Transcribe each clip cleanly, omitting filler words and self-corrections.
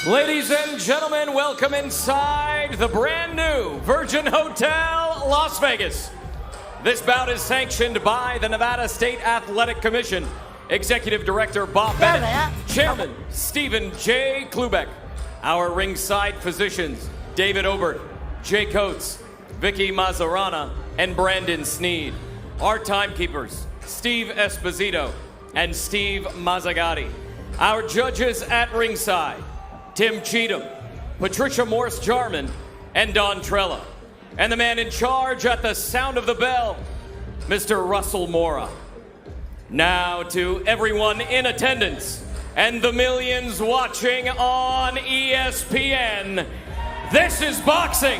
Ladies and gentlemen, welcome inside the brand new Virgin Hotel, Las Vegas. This bout is sanctioned by the Nevada State Athletic Commission, Executive Director Bob Bennett, Chairman Stephen J. Klubeck, our ringside physicians David Obert, Jay Coates, Vicky Mazzarana, and Brandon Sneed. Our timekeepers, Steve Esposito and Steve Mazzagatti. Our judges at ringside, Tim Cheatham, Patricia Morse-Jarman, and Don Trella. And the man in charge at the sound of the bell, Mr. Russell Mora. Now to everyone in attendance and the millions watching on ESPN, this is boxing,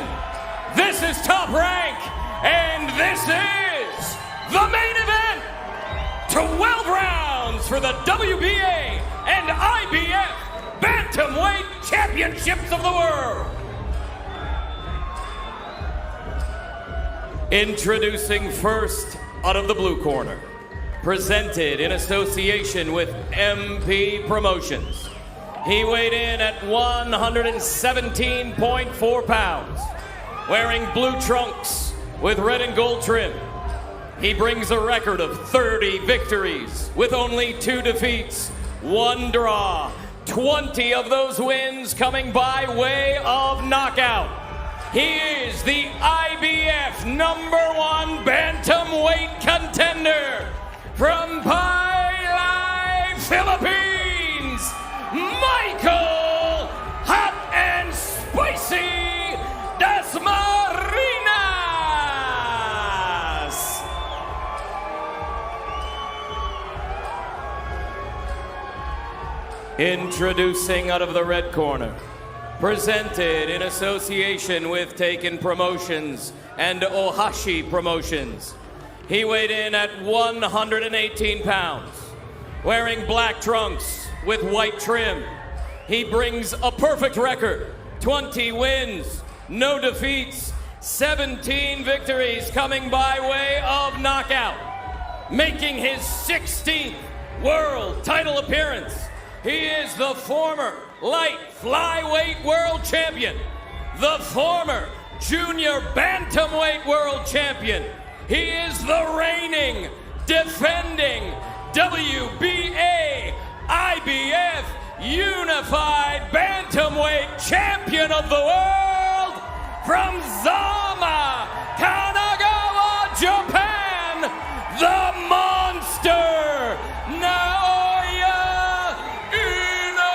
this is Top Rank, and this is the main event. 12 rounds for the WBA and IBF Bantamweight Championships of the World. Introducing first, out of the blue corner, presented in association with MP Promotions. He weighed in at 117.4 pounds, wearing blue trunks with red and gold trim. He brings a record of 30 victories with only 2 defeats, 1 draw, 20 of those wins coming by way of knockout. He is the IBF #1 bantamweight contender from Pailay, Philippines, Michael Hot and Spicy Dasmariñas. Introducing out of the red corner, presented in association with Taken Promotions and Ohashi Promotions. He weighed in at 118 pounds, wearing black trunks with white trim. He brings a perfect record, 20 wins, no defeats, 17 victories coming by way of knockout. Making his 16th world title appearance, he is the former light flyweight world champion, the former junior bantamweight world champion. He is the reigning, defending WBA IBF Unified Bantamweight Champion of the World from Zama, Kanagawa, Japan, the Monster, Naoya Inoue.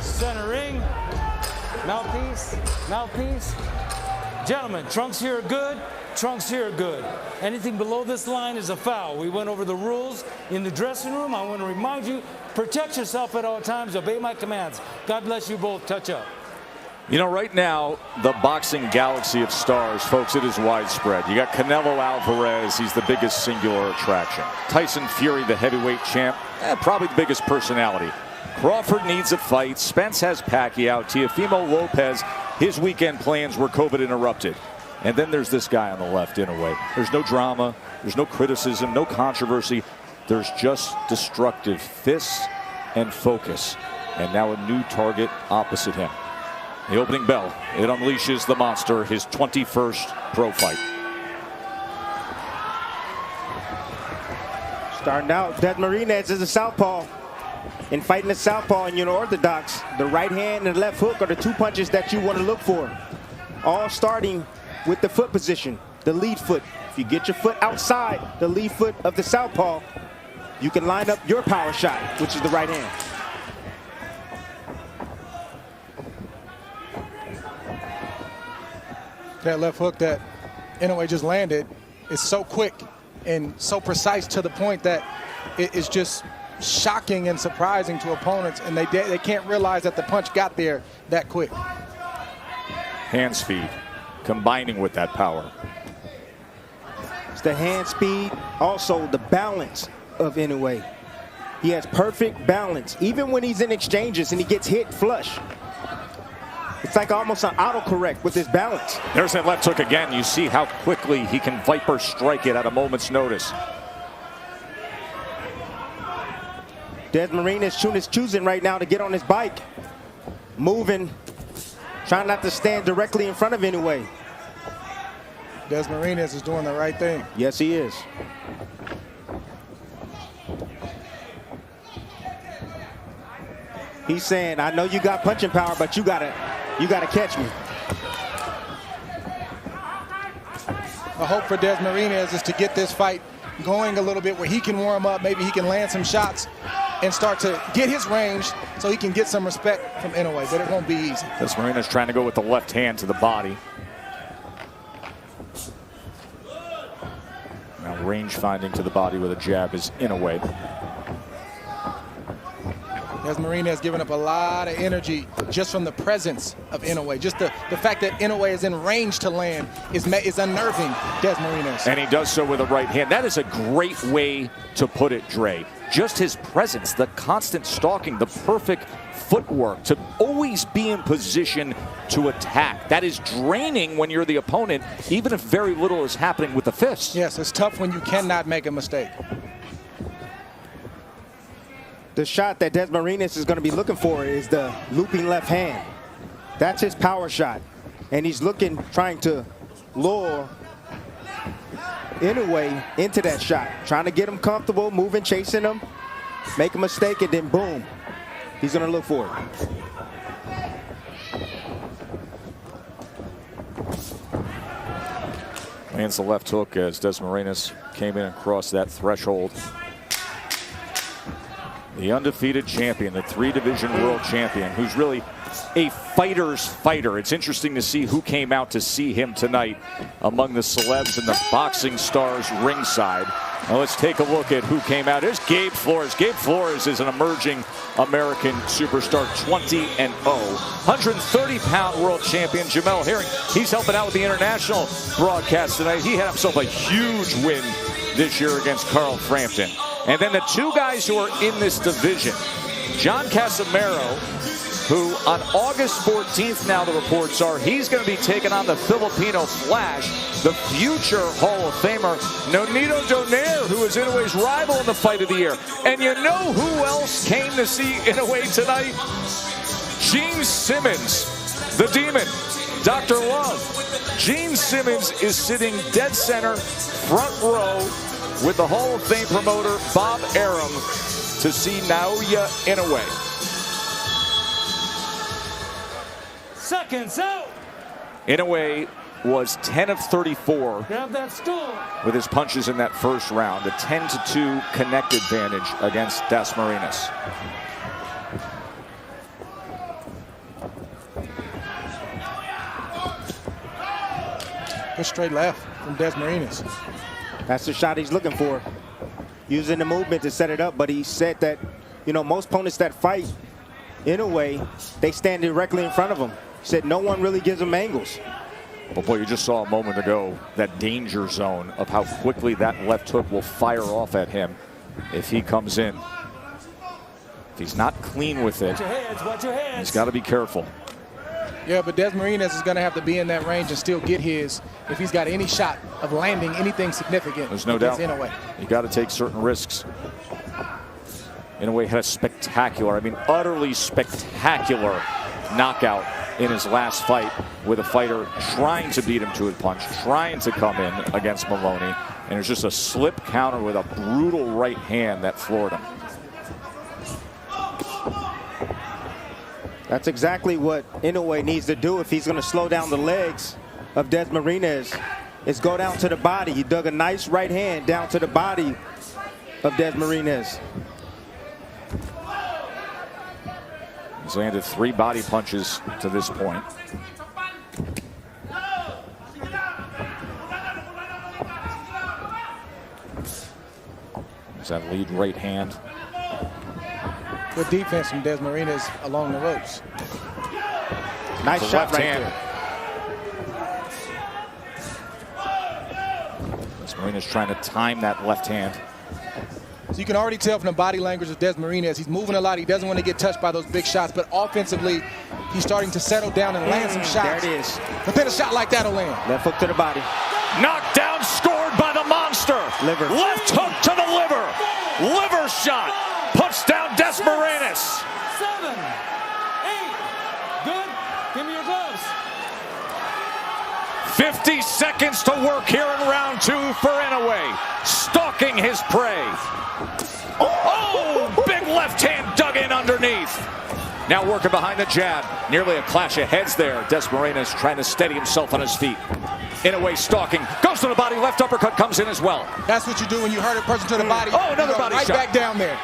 Center ring, mouthpiece. Gentlemen, trunks here are good, trunks here are good. Anything below this line is a foul. We went over the rules in the dressing room. I want to remind you, protect yourself at all times, obey my commands. God bless you both, touch up. You know, right now, the boxing galaxy of stars, folks, it is widespread. You got Canelo Alvarez, he's the biggest singular attraction. Tyson Fury, the heavyweight champ, probably the biggest personality. Crawford needs a fight. Spence has Pacquiao. Teofimo Lopez, his weekend plans were COVID interrupted. And then there's this guy on the left, Inoue. There's no drama. There's no criticism, no controversy. There's just destructive fists and focus. And now a new target opposite him. The opening bell, it unleashes the monster, his 21st pro fight. Starting out, Dasmariñas is a southpaw. In fighting the southpaw in unorthodox, the right hand and the left hook are the 2 punches that you want to look for. All starting with the foot position, the lead foot. If you get your foot outside the lead foot of the southpaw, you can line up your power shot, which is the right hand. That left hook that Inoue just landed is so quick and so precise to the point that it is just shocking and surprising to opponents, and they can't realize that the punch got there that quick. Hand speed combining with that power. It's the hand speed, also the balance of Inoue. He has perfect balance, even when he's in exchanges and he gets hit flush. It's like almost an autocorrect with his balance. There's that left hook again. You see how quickly he can Viper strike it at a moment's notice. Desmarine is choosing right now to get on his bike. Moving, trying not to stand directly in front of Inoue. Desmarine is doing the right thing. Yes, he is. He's saying, I know you got punching power, but you gotta catch me. The hope for Desmarine is to get this fight going a little bit where he can warm up, maybe he can land some shots and start to get his range so he can get some respect from Inoue, but it won't be easy. Desmarine is trying to go with the left hand to the body. Now range finding to the body with a jab is Inoue. Desmarine has given up a lot of energy just from the presence of Inoue. Just the fact that Inoue is in range to land is unnerving Desmarine. And he does so with a right hand. That is a great way to put it, Dre. Just his presence, the constant stalking, the perfect footwork, to always be in position to attack. That is draining when you're the opponent, even if very little is happening with the fist. Yes, it's tough when you cannot make a mistake. The shot that Desmarine is going to be looking for is the looping left hand. That's his power shot. And he's trying to lure Inoue into that shot. Trying to get him comfortable, moving, chasing him, make a mistake, and then boom, he's going to look for it. Lands the left hook as Desmarine came in and crossed that threshold. The undefeated champion, the 3-division world champion, who's really a fighter's fighter. It's interesting to see who came out to see him tonight among the celebs and the boxing stars ringside. Now let's take a look at who came out. Here's Gabe Flores. Gabe Flores is an emerging American superstar, 20-0. 130-pound world champion Jamel Herring. He's helping out with the international broadcast tonight. He had himself a huge win this year against Carl Frampton. And then the two guys who are in this division, John Casimero, who on August 14th, now the reports are, he's going to be taking on the Filipino Flash, the future Hall of Famer, Nonito Donaire, who is Inoue's rival in the fight of the year. And you know who else came to see Inoue tonight? Gene Simmons, the Demon, Dr. Love. Gene Simmons is sitting dead center, front row, with the Hall of Fame promoter Bob Arum to see Naoya Inoue. Seconds out. Inoue was 10 of 34 Grab that stool. with his punches in that first round. A 10-2 connect advantage against Desmarine. Good straight left from Desmarine. That's the shot he's looking for. Using the movement to set it up, but he said that, you know, most opponents that fight Inoue, they stand directly in front of him. He said no one really gives him angles. But boy, you just saw a moment ago that danger zone of how quickly that left hook will fire off at him if he comes in. If he's not clean with it, Watch your heads. he's got to be careful. Yeah, but Desmarine is going to have to be in that range and still get his if he's got any shot of landing anything significant. There's no doubt. Inoue. You got to take certain risks. Inoue had a spectacular, I mean utterly spectacular knockout in his last fight with a fighter trying to beat him to a punch, trying to come in against Maloney, and it was just a slip counter with a brutal right hand that floored him. That's exactly what Inoue needs to do if he's going to slow down the legs of Desmarine. Is go down to the body. He dug a nice right hand down to the body of Desmarine. He's landed 3 body punches to this point. There's that lead right hand. Good defense from Desmarine along the ropes. Nice shot right hand. there. Desmarine is trying to time that left hand. So you can already tell from the body language of Des Marinez, he's moving a lot. He doesn't want to get touched by those big shots, but offensively, he's starting to settle down and land some shots. There it is. But then a shot like that will land. Left hook to the body. Knocked down, scored by the monster. Liver. Left hook to the liver. Liver shot. Puts down Des Marinez. 7, 8. Good. Give me your gloves. 50 seconds to work here in round 2 for Inoue. Stalking his prey. Oh, big left hand dug in underneath. Now working behind the jab. Nearly a clash of heads there. Des Marinez trying to steady himself on his feet. Inoue stalking. Goes to the body. Left uppercut comes in as well. That's what you do when you hurt a person to the body. Oh, another you go body right shot. back down there.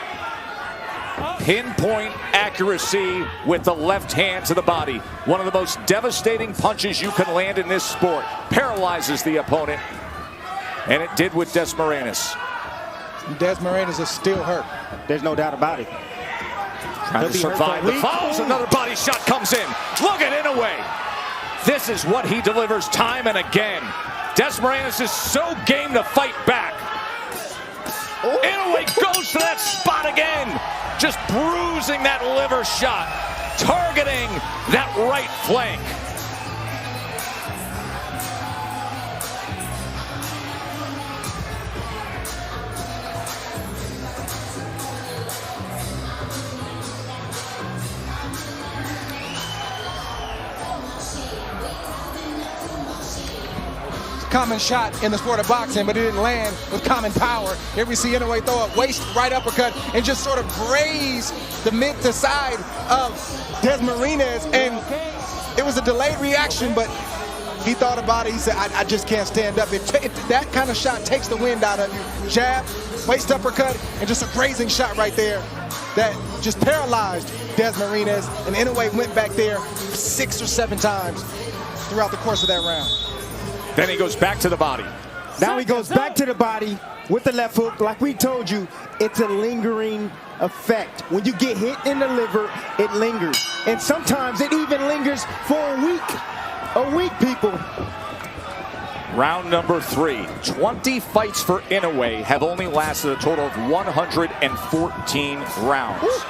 Pinpoint accuracy with the left hand to the body. One of the most devastating punches you can land in this sport. Paralyzes the opponent. And it did with Des Marinez. Des Marinez is still hurt. There's no doubt about it. Trying to survive the falls. Another body shot comes in. Look at Inoue. This is what he delivers time and again. Des Marinez is so game to fight back. Inoue goes to that spot again. Just bruising that liver shot. Targeting that right flank. Common shot in the sport of boxing, but it didn't land with common power. Here we see Inoue throw a waist right uppercut and just sort of graze the mid to side of Des Marinez, and it was a delayed reaction, but he thought about it. He said, I just can't stand up. That kind of shot takes the wind out of you. Jab, waist uppercut, and just a grazing shot right there that just paralyzed Des Marinez, and Inoue went back there 6 or 7 times throughout the course of that round. Then he goes back to the body. Now he goes back to the body with the left hook. Like we told you, it's a lingering effect. When you get hit in the liver, it lingers. And sometimes it even lingers for a week. A week, people. Round number 3. 20 fights for Inoue have only lasted a total of 114 rounds.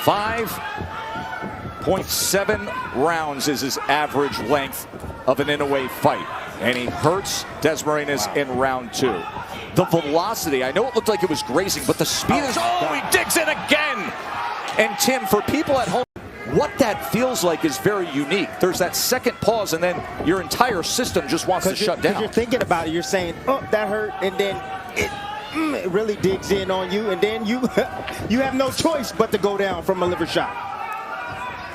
5.7 rounds is his average length of an Inoue fight, and he hurts Des Marinez in round 2. The velocity, I know it looked like it was grazing, but the speed is, he digs in again! And Tim, for people at home, what that feels like is very unique. There's that second pause, and then your entire system just wants to shut down. You're thinking about it, you're saying, oh, that hurt, and then it really digs in on you, and then you you have no choice but to go down from a liver shot.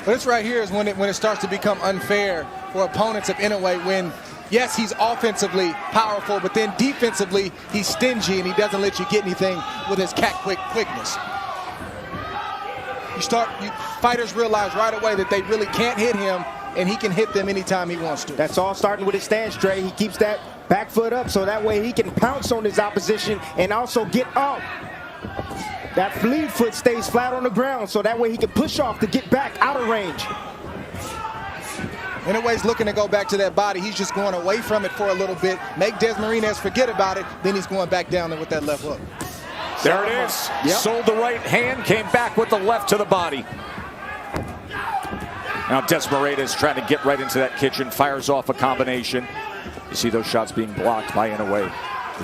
But this right here is when it starts to become unfair for opponents of Inoue when, yes, he's offensively powerful, but then defensively, he's stingy and he doesn't let you get anything with his quickness. Fighters realize right away that they really can't hit him, and he can hit them anytime he wants to. That's all starting with his stance, Dre. He keeps that back foot up so that way he can pounce on his opposition and also get up. That lead foot stays flat on the ground so that way he can push off to get back out of range. Inoue's looking to go back to that body. He's just going away from it for a little bit, make Des Marinez forget about it, then he's going back down there with that left hook. There it is. Yep. Sold the right hand, came back with the left to the body. Now Des Marinez trying to get right into that kitchen, fires off a combination. You see those shots being blocked by Inoue,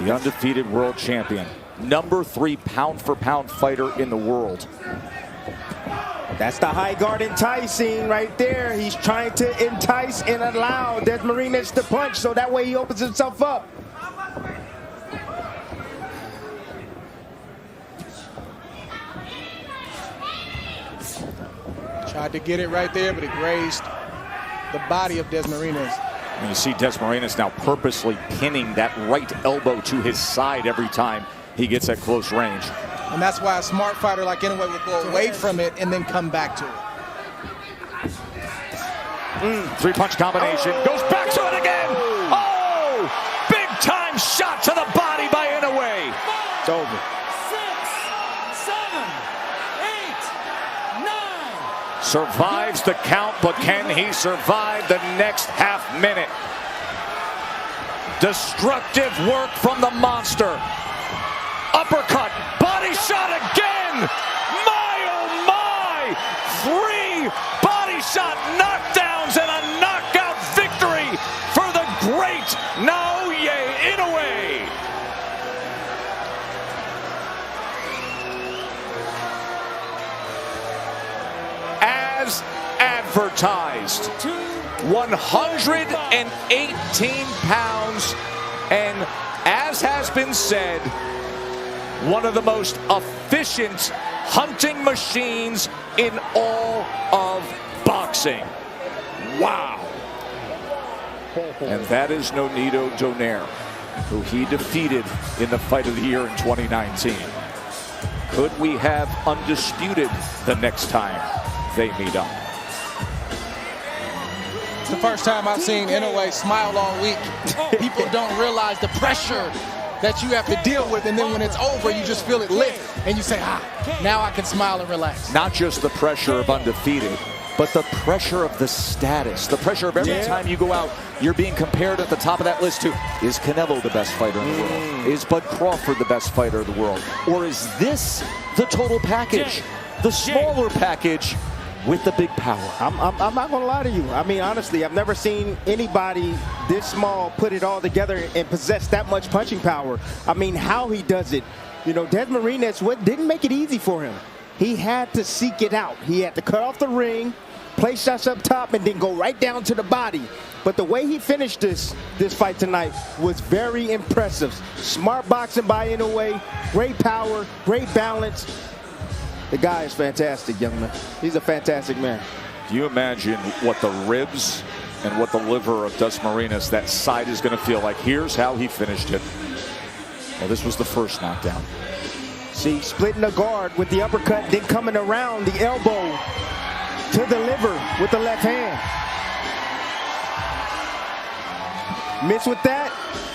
the undefeated world champion. Number 3 pound-for-pound fighter in the world. That's the high guard enticing right there. He's trying to entice and allow Des Marinez to punch so that way he opens himself up. Tried to get it right there, but it grazed the body of Des Marinez. And you see Des Marinez now purposely pinning that right elbow to his side every time he gets at close range. And that's why a smart fighter like Inoue would go away from it and then come back to it. 3-punch combination. Goes back to it again. Oh! Big time shot to the body by Inoue. It's over. 6, 7, 8, 9. Survives the count, but can he survive the next half minute? Destructive work from the monster. Up uppercut, body shot again. My, oh my, 3 body shot knockdowns and a knockout victory for the great Naoya Inoue. As advertised, 118 pounds, and as has been said, one of the most efficient hunting machines in all of boxing. Wow. And that is Nonito Donaire, who he defeated in the fight of the year in 2019. Could we have undisputed the next time they meet up? It's the first time I've seen Inoue smile all week. People don't realize the pressure that you have to deal with, and then when it's over, you just feel it lift, and you say, now I can smile and relax. Not just the pressure of undefeated, but the pressure of the status, the pressure of every time you go out, you're being compared at the top of that list to, is Canelo the best fighter in the world? Is Bud Crawford the best fighter in the world? Or is this the total package, the smaller package with the big power? I'm not going to lie to you. I mean, honestly, I've never seen anybody this small put it all together and possess that much punching power. I mean, how he does it. You know, Desmond Martinez didn't make it easy for him. He had to seek it out. He had to cut off the ring, place shots up top, and then go right down to the body. But the way he finished this fight tonight was very impressive. Smart boxing by Inoue, great power, great balance. The guy is fantastic, young man. He's a fantastic man. Do you imagine what the ribs and what the liver of Des Marinas, that side, is going to feel like? Here's how he finished it. Well, this was the first knockdown. See, splitting the guard with the uppercut, then coming around the elbow to the liver with the left hand. Missed with that,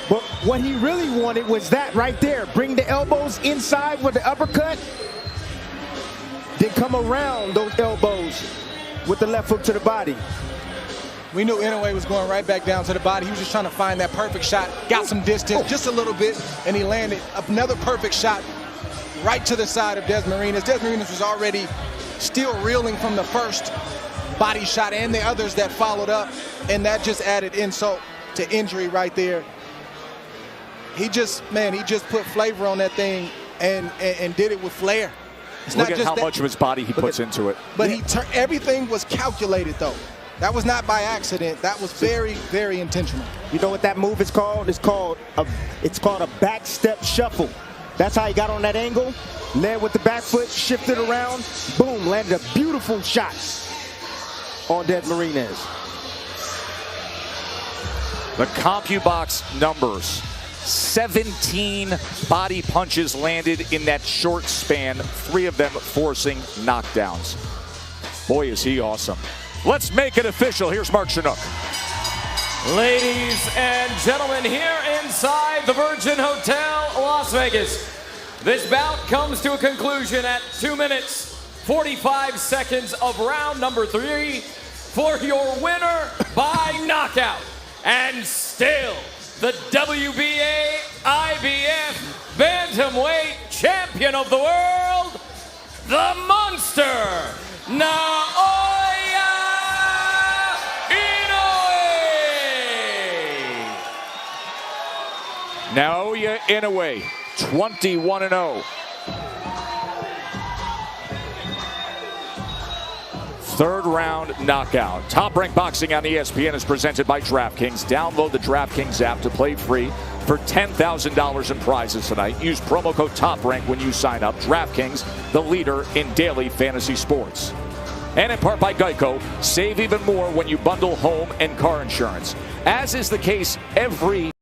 but what he really wanted was that right there. Bring the elbows inside with the uppercut, then come around those elbows with the left hook to the body. We knew Inoue was going right back down to the body. He was just trying to find that perfect shot, got some distance, just a little bit, and he landed another perfect shot right to the side of Des Marinas. Des Marinas was already still reeling from the first body shot and the others that followed up, and that just added insult to injury right there. He just put flavor on that thing and did it with flair. It's Look not at just how much of his body he puts into it. But everything was calculated, though. That was not by accident. That was very, very intentional. You know what that move is called? It's called a back step shuffle. That's how he got on that angle. Led with the back foot, shifted around, boom, landed a beautiful shot on Des Marinas. The CompuBox numbers: 17 body punches landed in that short span, 3 of them forcing knockdowns. Boy, is he awesome. Let's make it official. Here's Mark Chinook. Ladies and gentlemen, here inside the Virgin Hotel, Las Vegas, this bout comes to a conclusion at 2 minutes, 45 seconds of round number 3 for your winner by knockout, and still the WBA IBF Bantamweight Champion of the World, the Monster, Naoya Inoue. Naoya Inoue, 21-0. Third round knockout. Top Rank Boxing on ESPN is presented by DraftKings. Download the DraftKings app to play free for $10,000 in prizes tonight. Use promo code TOPRANK when you sign up. DraftKings, the leader in daily fantasy sports. And in part by Geico, save even more when you bundle home and car insurance. As is the case every